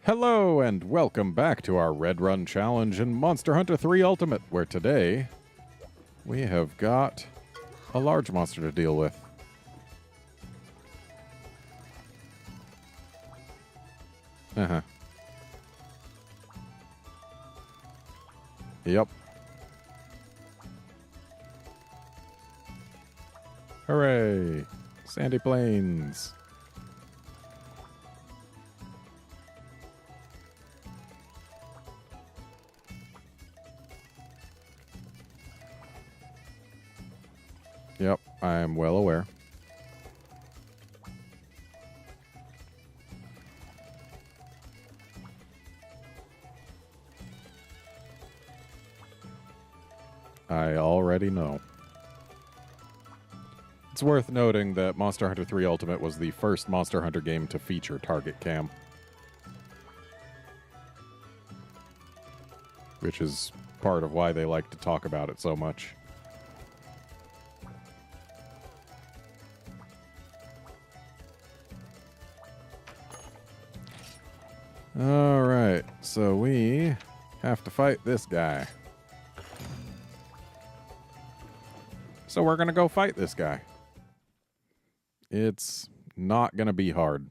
Hello and welcome back to our RedRun challenge in Monster Hunter 3 Ultimate, where today we have got a large monster to deal with. Yep. Hooray! Sandy Plains. Yep, I am well aware. I already know. It's worth noting that Monster Hunter 3 Ultimate was the first Monster Hunter game to feature target cam, which is part of why they like to talk about it so much. Alright, so we have to fight this guy. So we're gonna go fight this guy. It's not gonna be hard.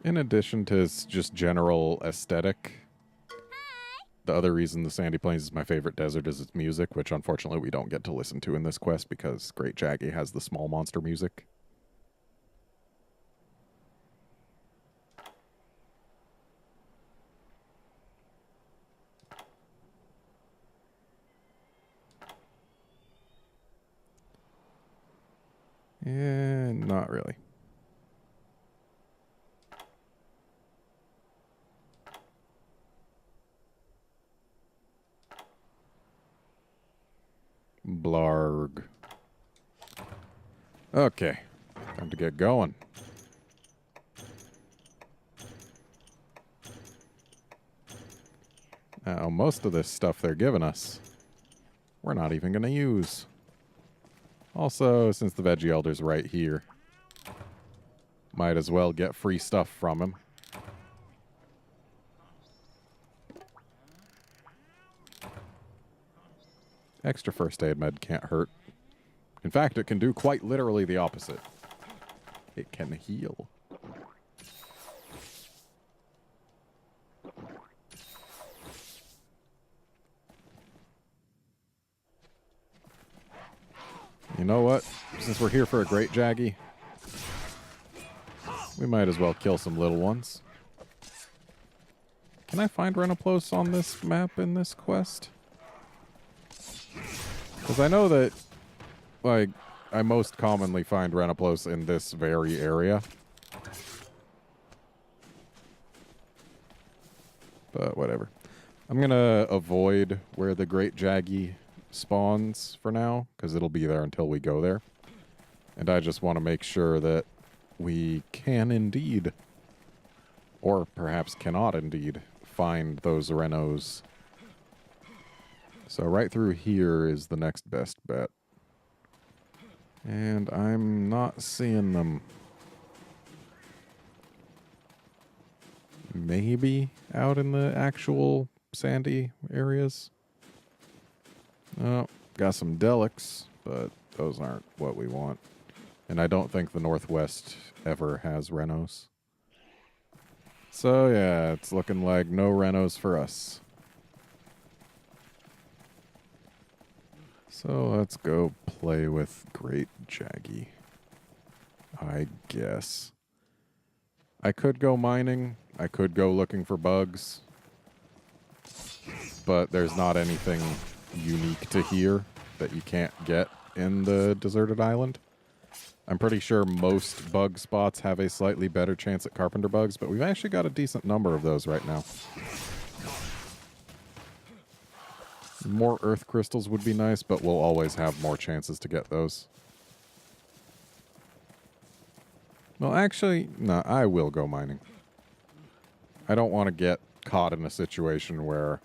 In addition to its just general aesthetic, the other reason the Sandy Plains is my favorite desert is its music, which unfortunately we don't get to listen to in this quest because Great Jaggi has the small monster music. And not really. Blarg. Okay, time to get going. Now, most of this stuff they're giving us, we're not even going to use. Also, since the Veggie Elder's right here, might as well get free stuff from him. Extra first aid med can't hurt. In fact, it can do quite literally the opposite. It can heal. You know what? Since we're here for a Great Jaggi, we might as well kill some little ones. Can I find Renoplos on this map in this quest? Because I know that, like, I most commonly find Renoplos in this very area. But whatever. I'm going to avoid where the Great Jaggi spawns for now, because it'll be there until we go there. And I just want to make sure that we can indeed, or perhaps cannot indeed, find those Renos. So right through here is the next best bet. And I'm not seeing them. Maybe out in the actual sandy areas. Oh, got some Delics, but those aren't what we want. And I don't think the Northwest ever has Renos. So yeah, it's looking like no Renos for us. So let's go play with Great Jaggi, I guess. I could go mining. I could go looking for bugs. But there's not anything unique to here that you can't get in the deserted island. I'm pretty sure most bug spots have a slightly better chance at carpenter bugs, but we've actually got a decent number of those right now. More earth crystals would be nice, but we'll always have more chances to get those. Well, actually, no, I will go mining. I don't want to get caught in a situation where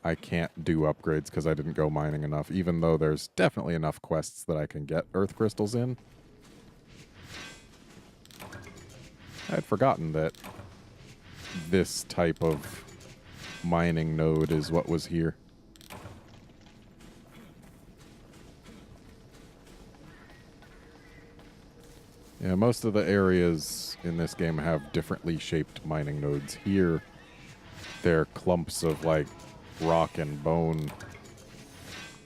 I can't do upgrades because I didn't go mining enough, even though there's definitely enough quests that I can get earth crystals in. I'd forgotten that this type of mining node is what was here. Yeah, most of the areas in this game have differently shaped mining nodes. Here, they're clumps of, like, rock and bone.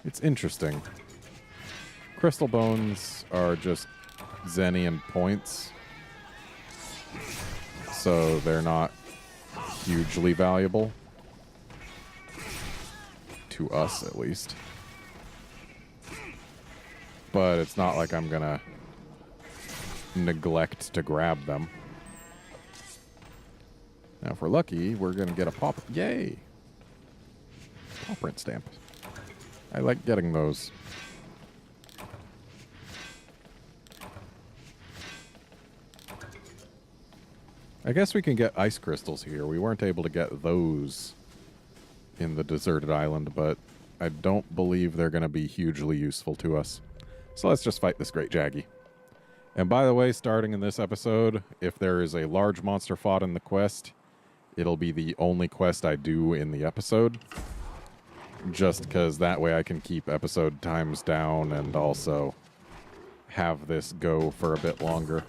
It's interesting. Crystal bones are just Zenian points, so they're not hugely valuable. To us, at least. But it's not like I'm gonna neglect to grab them. Now, if we're lucky, we're gonna get a paw... Yay! Paw print stamp. I like getting those. I guess we can get ice crystals here. We weren't able to get those in the deserted island, but I don't believe they're going to be hugely useful to us. So let's just fight this great Jaggi. And by the way, starting in this episode, if there is a large monster fought in the quest, it'll be the only quest I do in the episode. Just because that way I can keep episode times down and also have this go for a bit longer.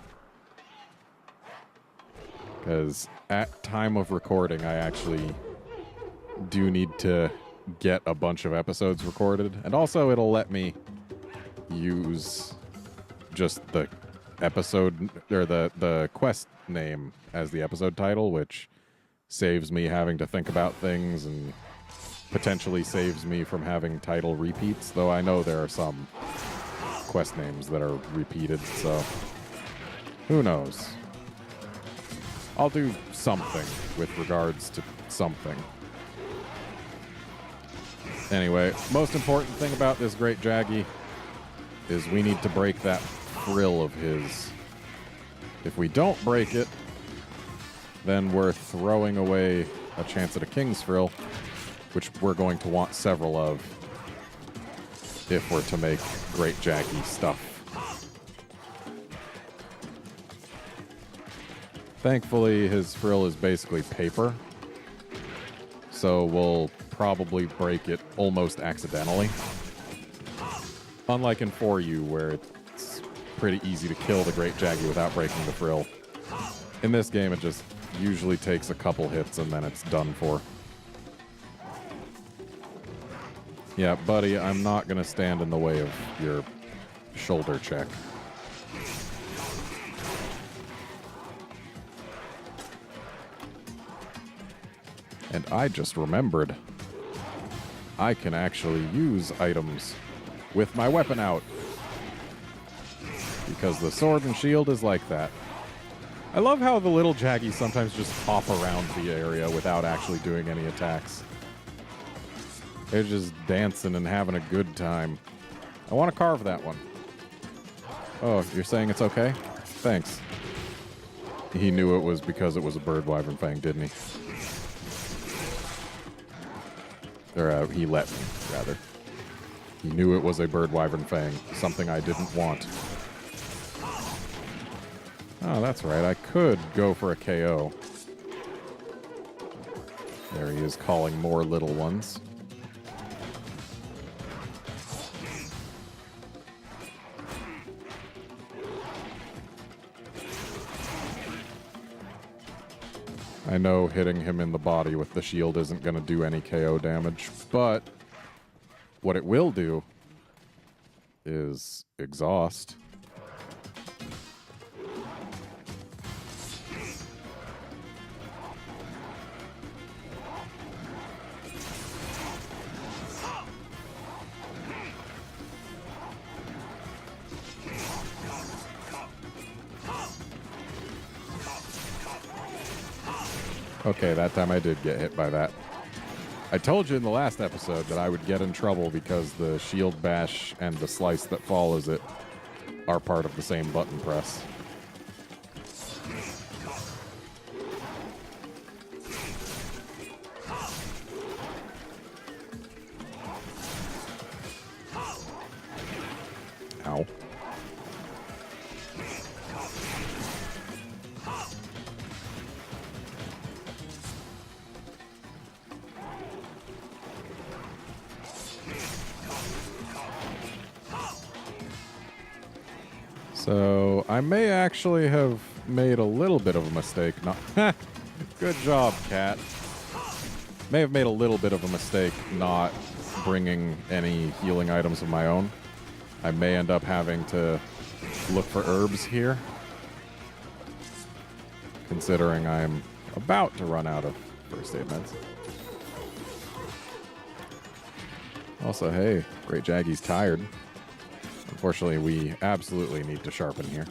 Because at time of recording, I actually do need to get a bunch of episodes recorded. And also it'll let me use just the episode, or the quest name as the episode title, which saves me having to think about things and potentially saves me from having title repeats, though I know there are some quest names that are repeated, so who knows. I'll do something with regards to something. Anyway, most important thing about this great Jaggi is we need to break that frill of his. If we don't break it, then we're throwing away a chance at a king's frill, which we're going to want several of if we're to make great Jaggi stuff. Thankfully, his frill is basically paper, so we'll probably break it almost accidentally. Unlike in 4U, where it's pretty easy to kill the great Jaggi without breaking the frill. In this game, it just usually takes a couple hits and then it's done for. Yeah, buddy, I'm not going to stand in the way of your shoulder check. And I just remembered, I can actually use items with my weapon out. Because the sword and shield is like that. I love how the little Jaggi sometimes just hop around the area without actually doing any attacks. They're just dancing and having a good time. I want to carve that one. Oh, you're saying it's okay? Thanks. He knew it was because it was a bird wyvern fang, didn't he? Or he let me, rather. He knew it was a bird wyvern fang, something I didn't want. Oh, that's right. I could go for a KO. There he is, calling more little ones. I know hitting him in the body with the shield isn't going to do any KO damage, but what it will do is exhaust. Okay, that time I did get hit by that. I told you in the last episode that I would get in trouble because the shield bash and the slice that follows it are part of the same button press. So I may actually have made a little bit of a mistake. Not good job, cat. May have made a little bit of a mistake not bringing any healing items of my own. I may end up having to look for herbs here, considering I'm about to run out of first aid meds. Also, hey, Great Jaggi's tired. Unfortunately, we absolutely need to sharpen here.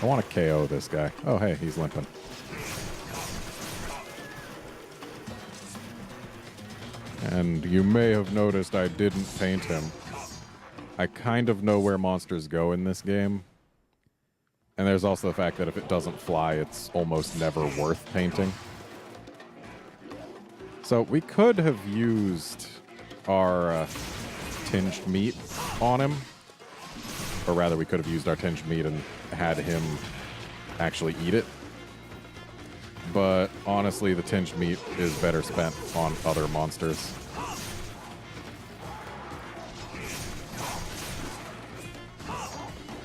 I want to KO this guy. Oh, hey, he's limping. And you may have noticed I didn't paint him. I kind of know where monsters go in this game. And there's also the fact that if it doesn't fly, it's almost never worth painting. So we could have used our tinged meat on him. Or rather, we could have used our tinged meat and had him actually eat it. But honestly, the tinged meat is better spent on other monsters.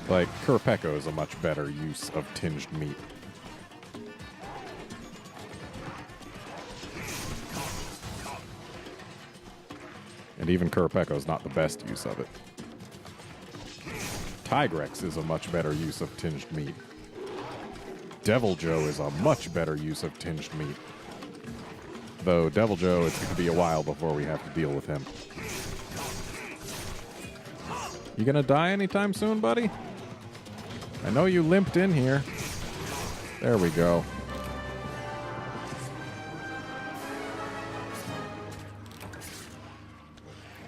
Like, Kurapeko is a much better use of tinged meat. And even Kurapeko is not the best use of it. Tigrex is a much better use of tinged meat. Devil Joe is a much better use of tinged meat. Though Devil Joe, it's going to be a while before we have to deal with him. You gonna die anytime soon, buddy? I know you limped in here. There we go.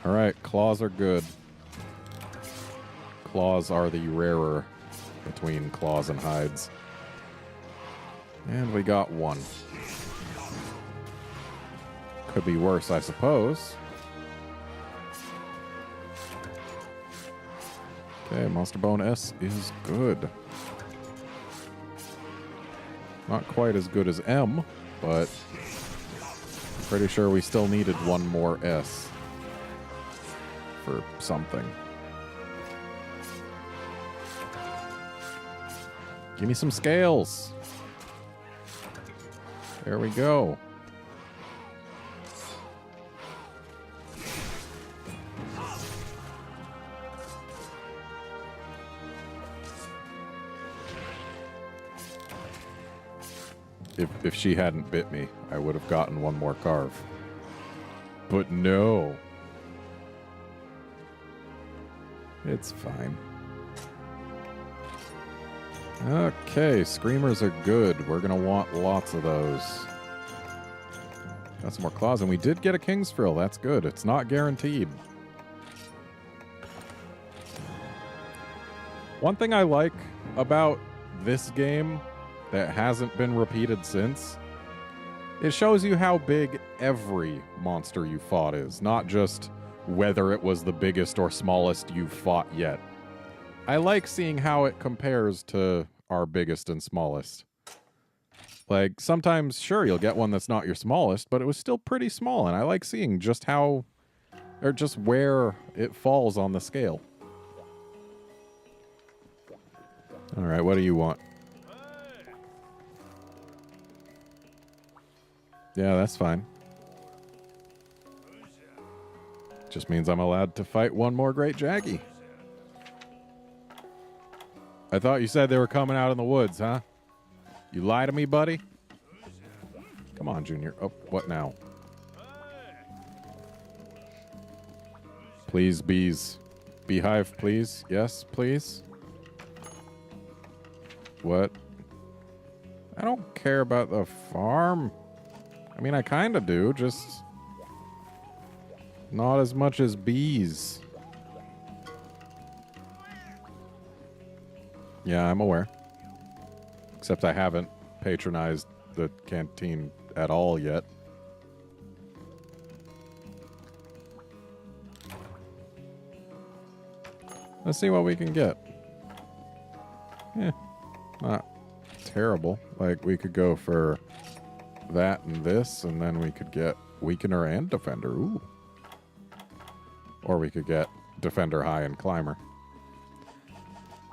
Alright, claws are good. Claws are the rarer between claws and hides. And we got one. Could be worse, I suppose. Okay, Monster Bone S is good. Not quite as good as M, but I'm pretty sure we still needed one more S for something. Give me some scales. There we go. If she hadn't bit me, I would have gotten one more carve. But no. It's fine. Okay, screamers are good. We're going to want lots of those. Got some more claws, and we did get a King's Frill. That's good. It's not guaranteed. One thing I like about this game that hasn't been repeated since, it shows you how big every monster you fought is, not just whether it was the biggest or smallest you've fought yet. I like seeing how it compares to our biggest and smallest. Like, sometimes, sure, you'll get one that's not your smallest, but it was still pretty small, and I like seeing just how, or just where it falls on the scale. Alright, what do you want? Yeah, that's fine. Just means I'm allowed to fight one more Great Jaggi. I thought you said they were coming out in the woods, huh? You lie to me, buddy? Come on, Junior. Oh, what now? Please, bees. Beehive, please. Yes, please. What? I don't care about the farm. I mean, I kind of do, just not as much as bees. Yeah, I'm aware. Except I haven't patronized the canteen at all yet. Let's see what we can get. Not terrible. Like, we could go for that and this, and then we could get Weakener and Defender. Ooh. Or we could get Defender High and Climber.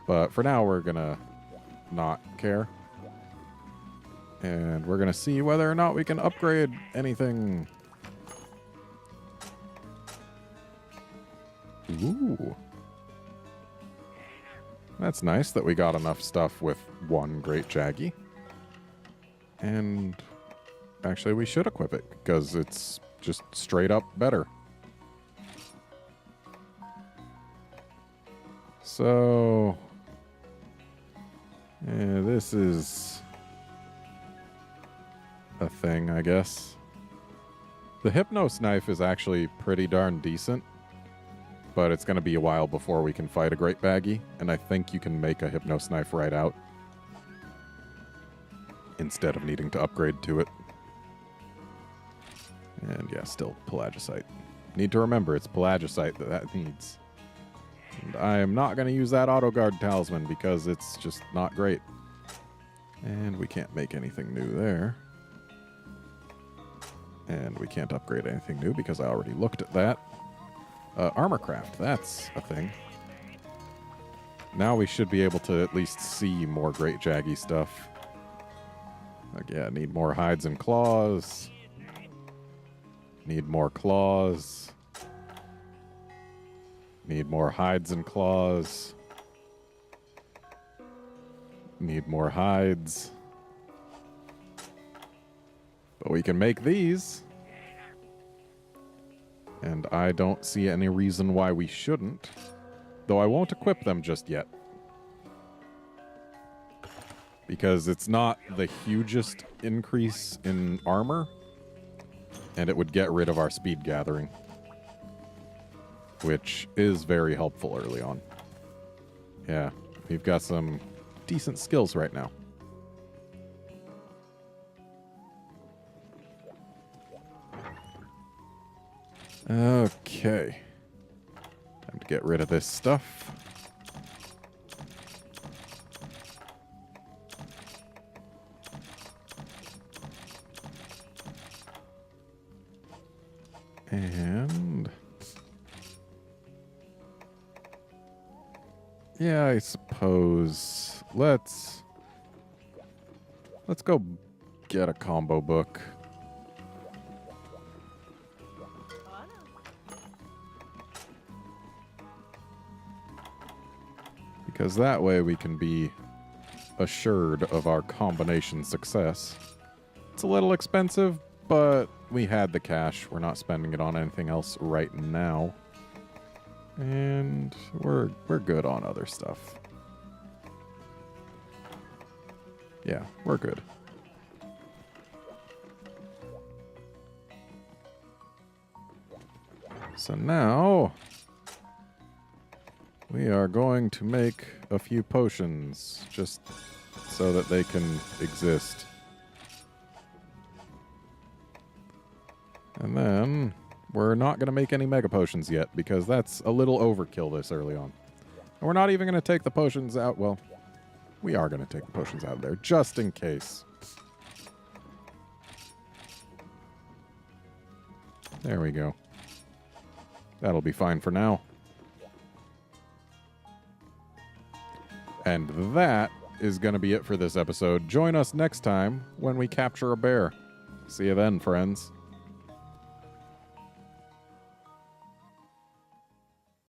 But for now, we're gonna not care. And we're gonna see whether or not we can upgrade anything. Ooh. That's nice that we got enough stuff with one Great Jaggi. And actually, we should equip it, because it's just straight up better. So, yeah, this is a thing, I guess. The Hypnos knife is actually pretty darn decent, but it's going to be a while before we can fight a Great Baggy, and I think you can make a Hypnos knife right out instead of needing to upgrade to it. And yeah, still Pelagisite. Need to remember, it's Pelagisite that needs. And I am not going to use that Auto Guard Talisman because it's just not great. And we can't make anything new there. And we can't upgrade anything new because I already looked at that. Armorcraft, that's a thing. Now we should be able to at least see more Great Jaggy stuff. Like, yeah, need more hides and claws. Need more claws. Need more hides and claws. Need more hides. But we can make these. And I don't see any reason why we shouldn't. Though I won't equip them just yet. Because it's not the hugest increase in armor. And it would get rid of our speed gathering. Which is very helpful early on. Yeah, we've got some decent skills right now. Okay. Time to get rid of this stuff. And yeah, I suppose let's go get a combo book. Because that way we can be assured of our combination success. It's a little expensive, but we had the cash. We're not spending it on anything else right now. And we're good on other stuff. Yeah, we're good. So now we are going to make a few potions just so that they can exist. And then we're not going to make any mega potions yet because that's a little overkill this early on. And we're not even going to take the potions out. Well, we are going to take the potions out of there just in case. There we go. That'll be fine for now. And that is going to be it for this episode. Join us next time when we capture a bear. See you then, friends.